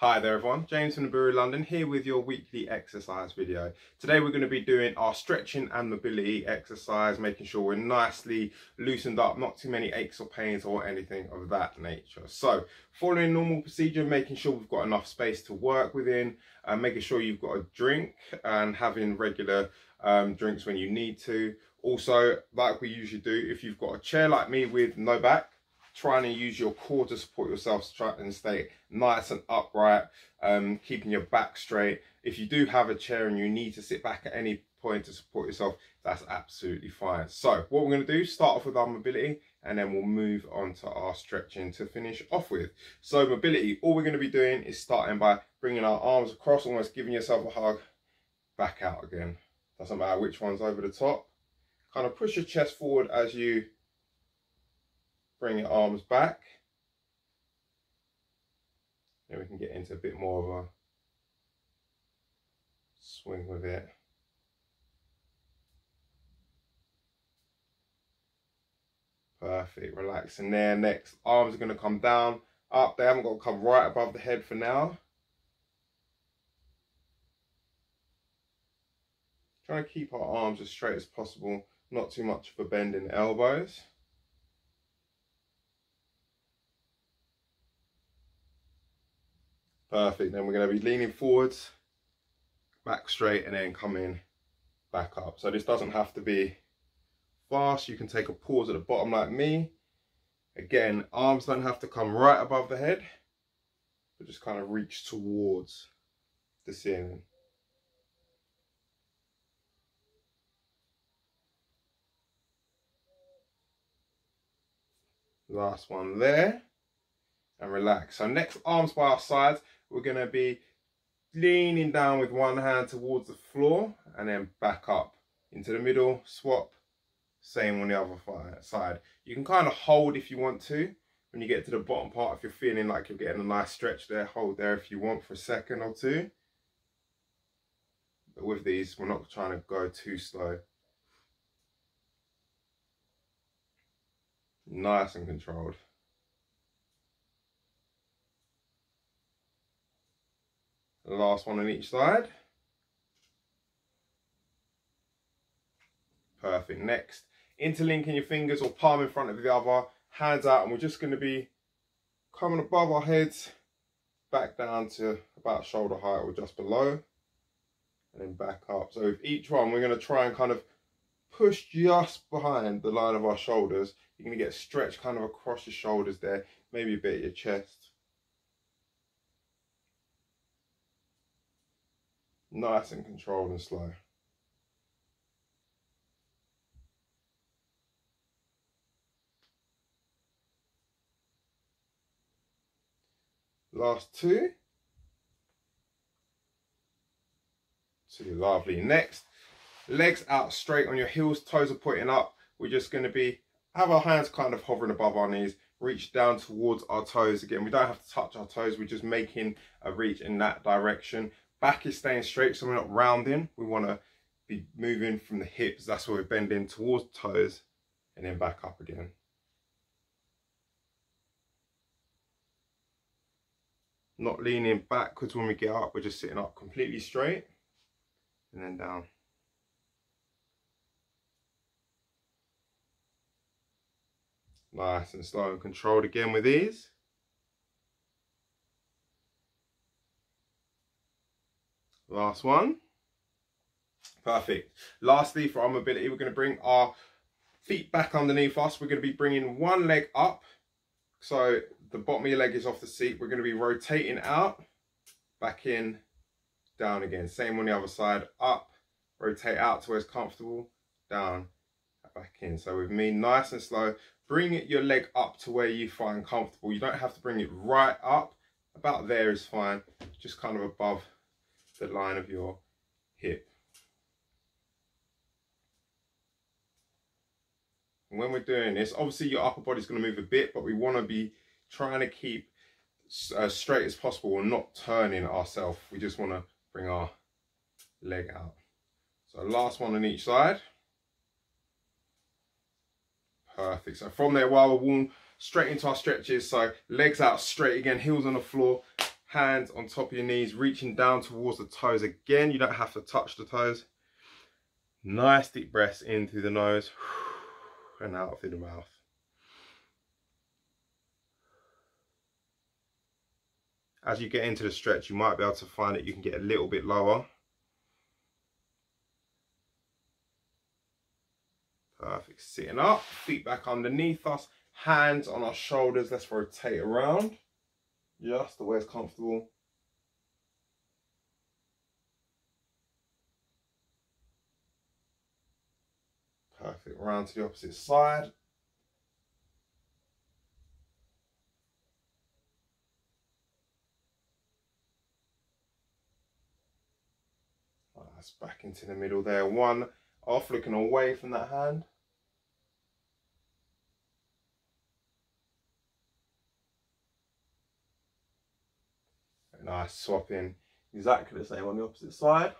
Hi there everyone, James from Naburu London here with your weekly exercise video. Today we're going to be doing our stretching and mobility exercise, making sure we're nicely loosened up, not too many aches or pains or anything of that nature. So following normal procedure, making sure we've got enough space to work within, making sure you've got a drink and having regular drinks when you need to. Also, like we usually do, if you've got a chair like me with no back, trying to use your core to support yourself to try and stay nice and upright, keeping your back straight. If you do have a chair and you need to sit back at any point to support yourself, that's absolutely fine. So what we're going to do, start off with our mobility and then we'll move on to our stretching to finish off with. So mobility, all we're going to be doing is starting by bringing our arms across, almost giving yourself a hug, back out again. Doesn't matter which one's over the top. Kind of push your chest forward as you bring your arms back. Then we can get into a bit more of a swing with it. Perfect, relaxing there. Next, arms are going to come down, up. They haven't got to come right above the head for now. Trying to keep our arms as straight as possible, not too much of a bend in the elbows. Perfect, then we're going to be leaning forwards, back straight, and then coming back up. So this doesn't have to be fast. You can take a pause at the bottom like me. Again, arms don't have to come right above the head, but just kind of reach towards the ceiling. Last one there, and relax. So next, arms by our sides. We're going to be leaning down with one hand towards the floor and then back up into the middle, swap, same on the other side. You can kind of hold if you want to. When you get to the bottom part, if you're feeling like you're getting a nice stretch there, hold there if you want for a second or two. But with these, we're not trying to go too slow. Nice and controlled. The last one on each side. Perfect. Next, interlinking your fingers or palm in front of the other, hands out, and we're just going to be coming above our heads, back down to about shoulder height or just below, and then back up. So with each one, we're going to try and kind of push just behind the line of our shoulders. You're going to get stretched kind of across your shoulders there, maybe a bit at your chest. Nice and controlled and slow. Last two. Lovely. Next, legs out straight on your heels, toes are pointing up. We're just going to have our hands kind of hovering above our knees, reach down towards our toes. Again, we don't have to touch our toes, we're just making a reach in that direction. Back is staying straight, so we're not rounding. We want to be moving from the hips. That's where we're bending towards toes and then back up again. Not leaning backwards when we get up. We're just sitting up completely straight and then down. Nice and slow and controlled again with ease. Last one. Perfect. Lastly, for our mobility, we're going to bring our feet back underneath us. We're going to be bringing one leg up. So the bottom of your leg is off the seat. We're going to be rotating out, back in, down again. Same on the other side. Up, rotate out to where it's comfortable, down, back in. So with me, nice and slow. Bring your leg up to where you find comfortable. You don't have to bring it right up. About there is fine. Just kind of above the line of your hip. And when we're doing this, obviously your upper body's going to move a bit, but we want to be trying to keep as straight as possible and not turning ourselves. We just want to bring our leg out. So last one on each side. Perfect. So from there, while we're warm, straight into our stretches. So legs out straight again, heels on the floor, Hands on top of your knees, reaching down towards the toes. Again, you don't have to touch the toes. Nice deep breaths in through the nose and out through the mouth. As you get into the stretch, you might be able to find that you can get a little bit lower. Perfect. Sitting up, feet back underneath us, hands on our shoulders. Let's rotate around. Just the way it's comfortable. Perfect. Round to the opposite side. Nice. Back into the middle there. One off, looking away from that hand. Nice. Swapping exactly the same on the opposite side.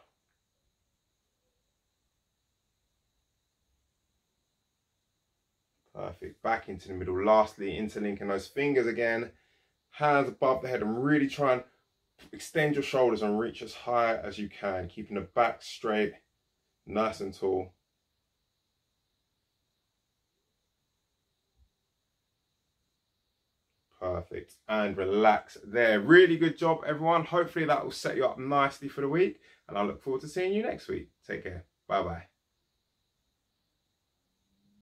Perfect. Back into the middle. Lastly, interlinking those fingers again. Hands above the head, and really try and extend your shoulders and reach as high as you can, keeping the back straight, nice and tall. Perfect. And relax there. Really good job, everyone. Hopefully that will set you up nicely for the week, and I look forward to seeing you next week. Take care. Bye bye.